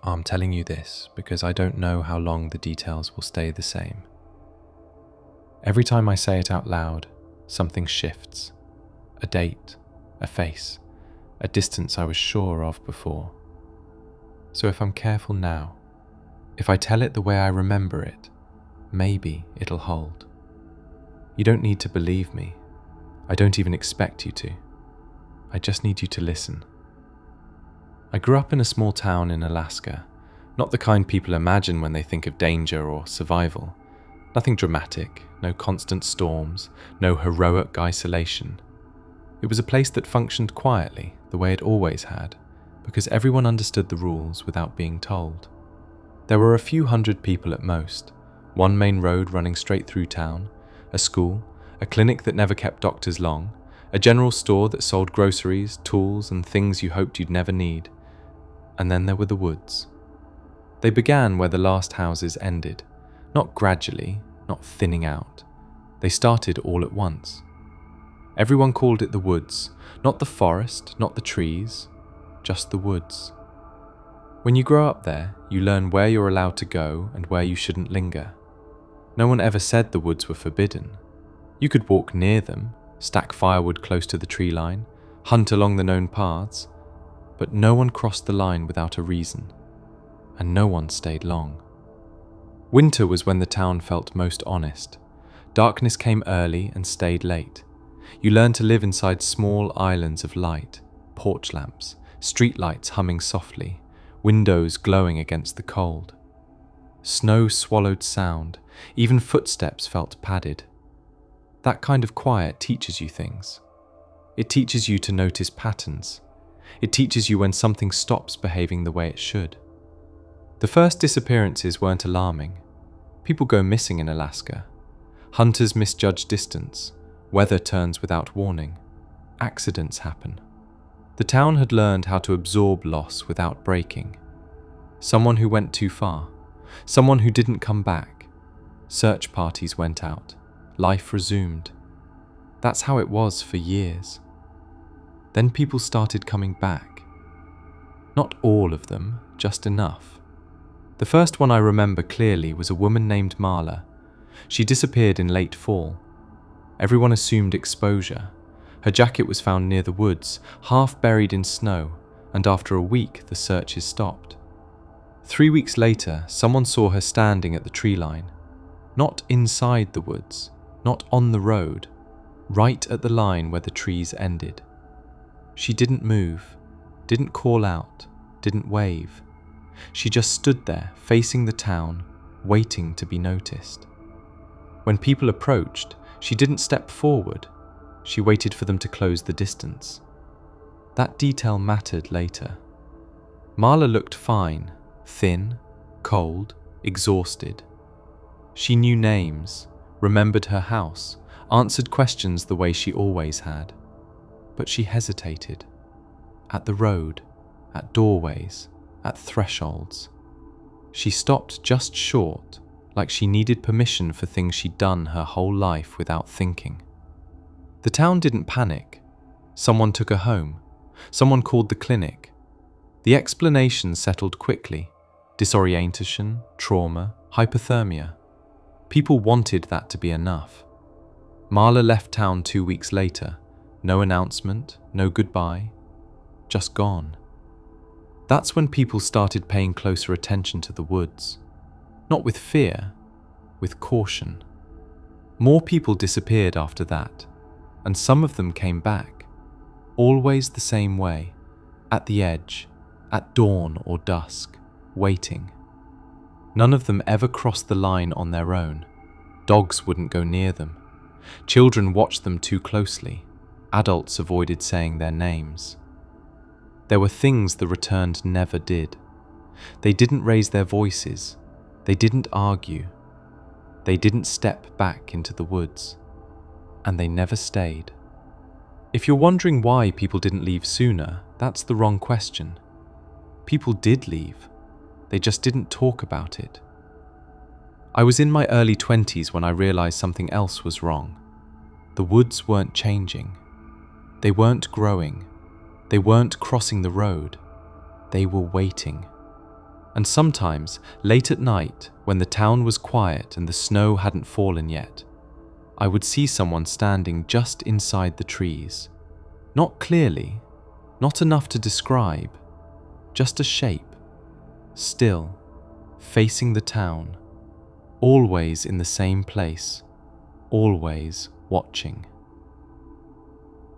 I'm telling you this because I don't know how long the details will stay the same. Every time I say it out loud, something shifts. A date, a face, a distance I was sure of before. So if I'm careful now, if I tell it the way I remember it, maybe it'll hold. You don't need to believe me. I don't even expect you to. I just need you to listen. I grew up in a small town in Alaska, not the kind people imagine when they think of danger or survival. Nothing dramatic, no constant storms, no heroic isolation. It was a place that functioned quietly, the way it always had, because everyone understood the rules without being told. There were a few hundred people at most, one main road running straight through town, a school, a clinic that never kept doctors long, a general store that sold groceries, tools, and things you hoped you'd never need. And then there were the woods. They began where the last houses ended, not gradually, not thinning out. They started all at once. Everyone called it the woods, not the forest, not the trees, just the woods. When you grow up there, you learn where you're allowed to go and where you shouldn't linger. No one ever said the woods were forbidden. You could walk near them, stack firewood close to the tree line, hunt along the known paths, but no one crossed the line without a reason, and no one stayed long. Winter was when the town felt most honest. Darkness came early and stayed late. You learned to live inside small islands of light, porch lamps, street lights humming softly, windows glowing against the cold. Snow swallowed sound, even footsteps felt padded. That kind of quiet teaches you things. It teaches you to notice patterns. It teaches you when something stops behaving the way it should. The first disappearances weren't alarming. People go missing in Alaska. Hunters misjudge distance. Weather turns without warning. Accidents happen. The town had learned how to absorb loss without breaking. Someone who went too far. Someone who didn't come back. Search parties went out. Life resumed. That's how it was for years. Then people started coming back. Not all of them, just enough. The first one I remember clearly was a woman named Marla. She disappeared in late fall. Everyone assumed exposure. Her jacket was found near the woods, half buried in snow, and after a week the searches stopped. 3 weeks later, someone saw her standing at the tree line. Not inside the woods, not on the road, right at the line where the trees ended. She didn't move, didn't call out, didn't wave. She just stood there, facing the town, waiting to be noticed. When people approached, she didn't step forward. She waited for them to close the distance. That detail mattered later. Marla looked fine, thin, cold, exhausted. She knew names, remembered her house, answered questions the way she always had. But she hesitated. At the road, at doorways, at thresholds. She stopped just short, like she needed permission for things she'd done her whole life without thinking. The town didn't panic. Someone took her home. Someone called the clinic. The explanations settled quickly. Disorientation, trauma, hypothermia. People wanted that to be enough. Marla left town 2 weeks later. No announcement, no goodbye. Just gone. That's when people started paying closer attention to the woods. Not with fear, with caution. More people disappeared after that, and some of them came back. Always the same way, at the edge, at dawn or dusk, waiting. None of them ever crossed the line on their own. Dogs wouldn't go near them. Children watched them too closely. Adults avoided saying their names. There were things the returned never did. They didn't raise their voices. They didn't argue. They didn't step back into the woods. And they never stayed. If you're wondering why people didn't leave sooner, that's the wrong question. People did leave. They just didn't talk about it. I was in my early 20s when I realized something else was wrong. The woods weren't changing. They weren't growing. They weren't crossing the road. They were waiting. And sometimes, late at night, when the town was quiet and the snow hadn't fallen yet, I would see someone standing just inside the trees. Not clearly, not enough to describe, just a shape, still, facing the town, always in the same place, always watching.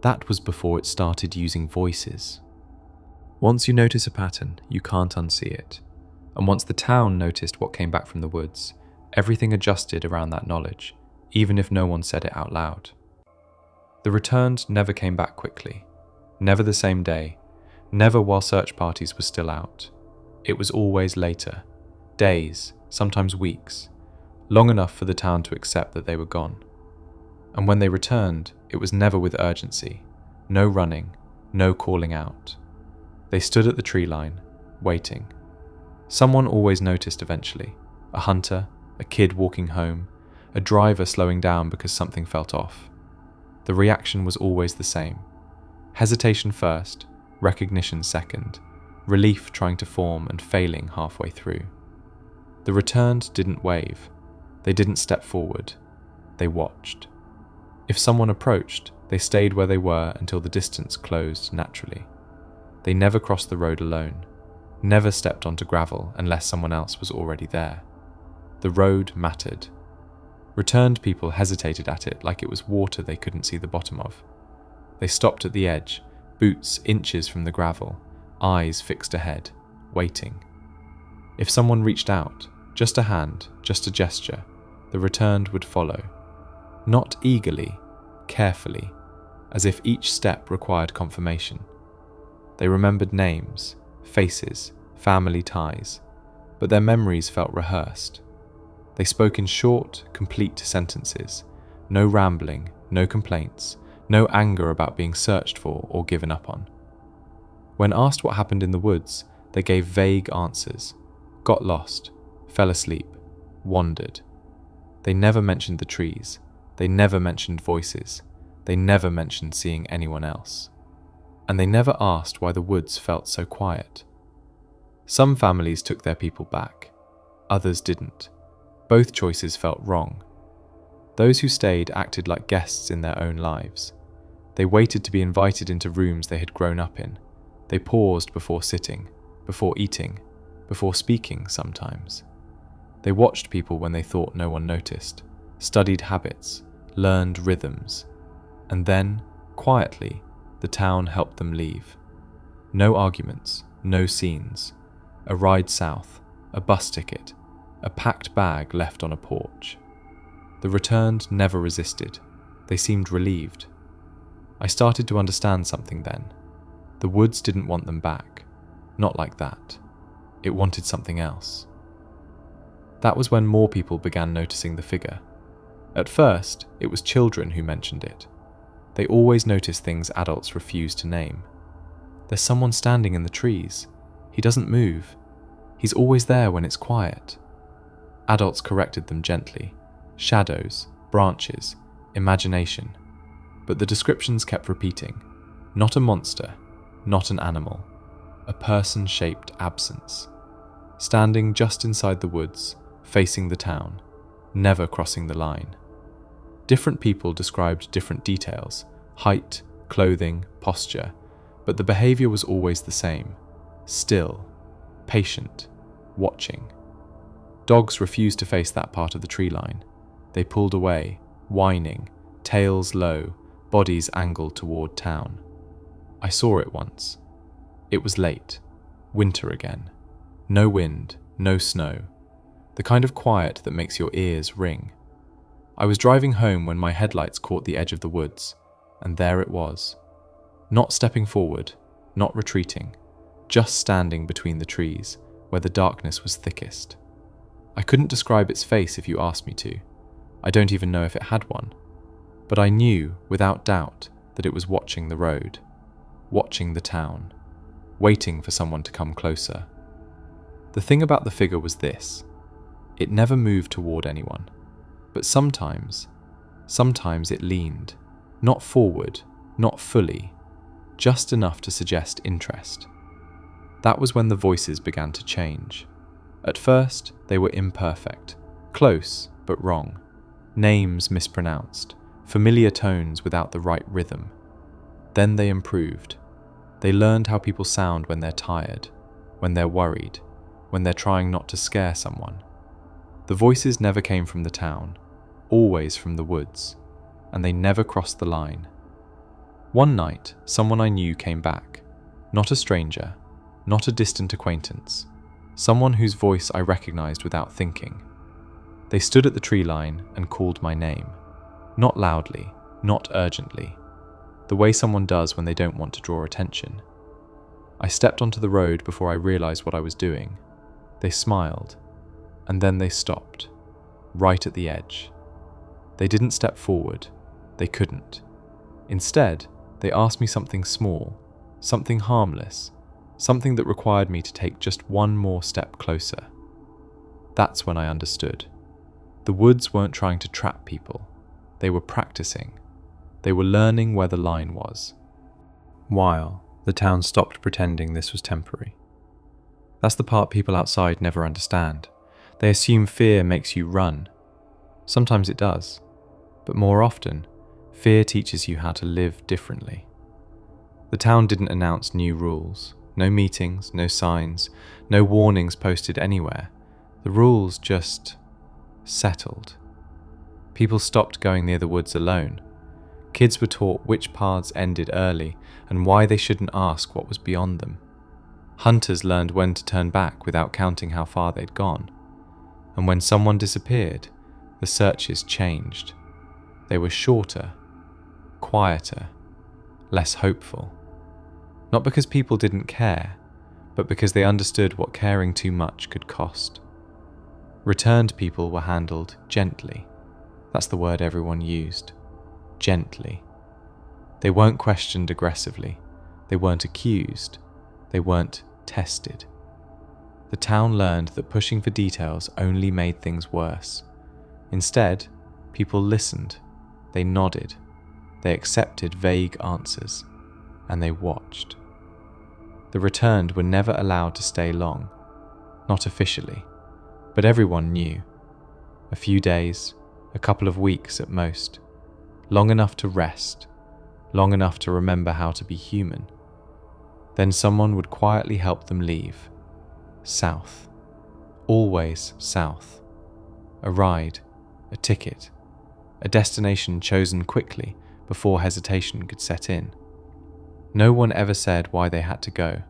That was before it started using voices. Once you notice a pattern, you can't unsee it. And once the town noticed what came back from the woods, everything adjusted around that knowledge, even if no one said it out loud. The returned never came back quickly, never the same day, never while search parties were still out. It was always later, days, sometimes weeks, long enough for the town to accept that they were gone. And when they returned, it was never with urgency, no running, no calling out. They stood at the tree line, waiting. Someone always noticed eventually, a hunter, a kid walking home, a driver slowing down because something felt off. The reaction was always the same. Hesitation first, recognition second, relief trying to form and failing halfway through. The returned didn't wave. They didn't step forward. They watched. If someone approached, they stayed where they were until the distance closed naturally. They never crossed the road alone, never stepped onto gravel unless someone else was already there. The road mattered. Returned people hesitated at it like it was water they couldn't see the bottom of. They stopped at the edge, boots inches from the gravel, eyes fixed ahead, waiting. If someone reached out, just a hand, just a gesture, the returned would follow. Not eagerly, carefully, as if each step required confirmation. They remembered names, faces, family ties, but their memories felt rehearsed. They spoke in short, complete sentences, no rambling, no complaints, no anger about being searched for or given up on. When asked what happened in the woods, they gave vague answers, got lost, fell asleep, wandered. They never mentioned the trees, they never mentioned voices, they never mentioned seeing anyone else. And they never asked why the woods felt so quiet. Some families took their people back, others didn't. Both choices felt wrong. Those who stayed acted like guests in their own lives. They waited to be invited into rooms they had grown up in. They paused before sitting, before eating, before speaking sometimes. They watched people when they thought no one noticed, studied habits, learned rhythms, and then, quietly, the town helped them leave. No arguments, no scenes. A ride south, a bus ticket, a packed bag left on a porch. The returned never resisted. They seemed relieved. I started to understand something then. The woods didn't want them back. Not like that. It wanted something else. That was when more people began noticing the figure. At first, it was children who mentioned it. They always notice things adults refuse to name. There's someone standing in the trees. He doesn't move. He's always there when it's quiet. Adults corrected them gently. Shadows, branches, imagination. But the descriptions kept repeating. Not a monster, not an animal. A person-shaped absence. Standing just inside the woods, facing the town, never crossing the line. Different people described different details, height, clothing, posture, but the behavior was always the same. Still, patient, watching. Dogs refused to face that part of the tree line. They pulled away, whining, tails low, bodies angled toward town. I saw it once. It was late, winter again. No wind, no snow. The kind of quiet that makes your ears ring. I was driving home when my headlights caught the edge of the woods, and there it was. Not stepping forward, not retreating, just standing between the trees, where the darkness was thickest. I couldn't describe its face if you asked me to. I don't even know if it had one. But I knew, without doubt, that it was watching the road, watching the town, waiting for someone to come closer. The thing about the figure was this. It never moved toward anyone. But sometimes it leaned, not forward, not fully, just enough to suggest interest. That was when the voices began to change. At first, they were imperfect, close but wrong, names mispronounced, familiar tones without the right rhythm. Then they improved. They learned how people sound when they're tired, when they're worried, when they're trying not to scare someone. The voices never came from the town, always from the woods, and they never crossed the line. One night, someone I knew came back. Not a stranger, not a distant acquaintance, someone whose voice I recognized without thinking. They stood at the tree line and called my name. Not loudly, not urgently, the way someone does when they don't want to draw attention. I stepped onto the road before I realized what I was doing. They smiled, and then they stopped, right at the edge. They didn't step forward. They couldn't. Instead, they asked me something small, something harmless, something that required me to take just one more step closer. That's when I understood. The woods weren't trying to trap people. They were practicing. They were learning where the line was. While the town stopped pretending this was temporary. That's the part people outside never understand. They assume fear makes you run. Sometimes it does, but more often, fear teaches you how to live differently. The town didn't announce new rules. No meetings, no signs, no warnings posted anywhere. The rules just settled. People stopped going near the woods alone. Kids were taught which paths ended early and why they shouldn't ask what was beyond them. Hunters learned when to turn back without counting how far they'd gone. And when someone disappeared, the searches changed. They were shorter, quieter, less hopeful. Not because people didn't care, but because they understood what caring too much could cost. Returned people were handled gently. That's the word everyone used. Gently. They weren't questioned aggressively. They weren't accused. They weren't tested. The town learned that pushing for details only made things worse. Instead, people listened. They nodded. They accepted vague answers. And they watched. The returned were never allowed to stay long. Not officially. But everyone knew. A few days, a couple of weeks at most. Long enough to rest. Long enough to remember how to be human. Then someone would quietly help them leave. South. Always south. A ride, a ticket, a destination chosen quickly before hesitation could set in. No one ever said why they had to go.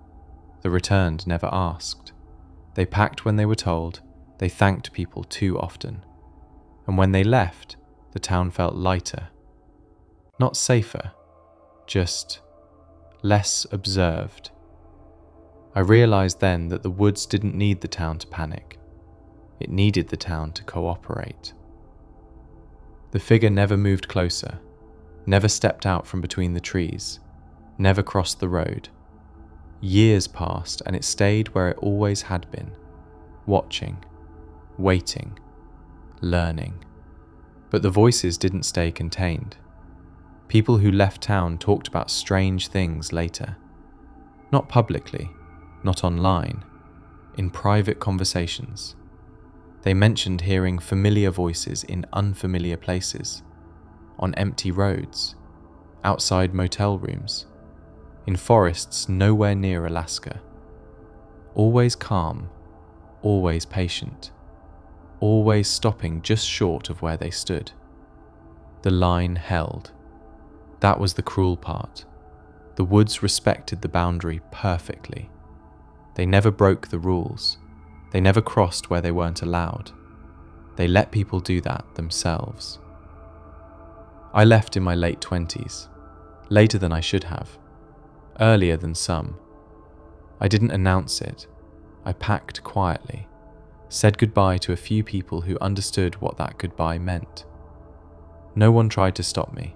The returned never asked. They packed when they were told. They thanked people too often. And when they left, the town felt lighter. Not safer, just less observed. I realized then that the woods didn't need the town to panic. It needed the town to cooperate. The figure never moved closer, never stepped out from between the trees, never crossed the road. Years passed and it stayed where it always had been, watching, waiting, learning. But the voices didn't stay contained. People who left town talked about strange things later. Not publicly, not online, in private conversations. They mentioned hearing familiar voices in unfamiliar places, on empty roads, outside motel rooms, in forests nowhere near Alaska. Always calm, always patient, always stopping just short of where they stood. The line held. That was the cruel part. The woods respected the boundary perfectly. They never broke the rules. They never crossed where they weren't allowed. They let people do that themselves. I left in my late 20s, later than I should have, earlier than some. I didn't announce it. I packed quietly, said goodbye to a few people who understood what that goodbye meant. No one tried to stop me.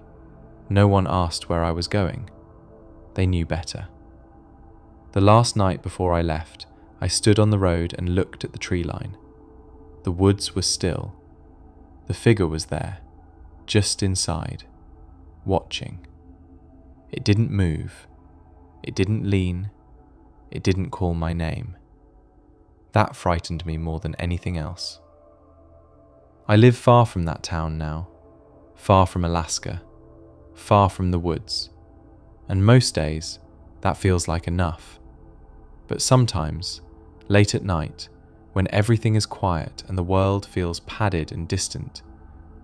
No one asked where I was going. They knew better. The last night before I left, I stood on the road and looked at the tree line. The woods were still. The figure was there, just inside, watching. It didn't move. It didn't lean. It didn't call my name. That frightened me more than anything else. I live far from that town now, far from Alaska, far from the woods, and most days that feels like enough. But sometimes, late at night, when everything is quiet and the world feels padded and distant,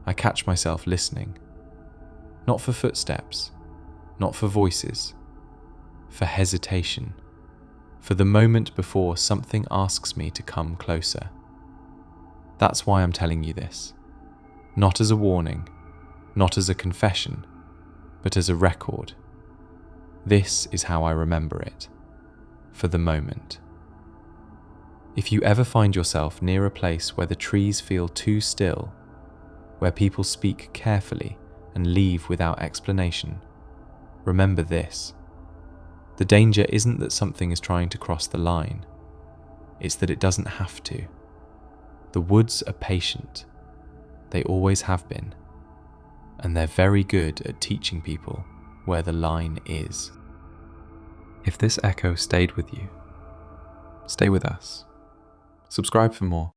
I catch myself listening. Not for footsteps, not for voices, for hesitation, for the moment before something asks me to come closer. That's why I'm telling you this. Not as a warning, not as a confession, but as a record. This is how I remember it, for the moment. If you ever find yourself near a place where the trees feel too still, where people speak carefully and leave without explanation, remember this. The danger isn't that something is trying to cross the line, it's that it doesn't have to. The woods are patient, they always have been, and they're very good at teaching people where the line is. If this echo stayed with you, stay with us. Subscribe for more.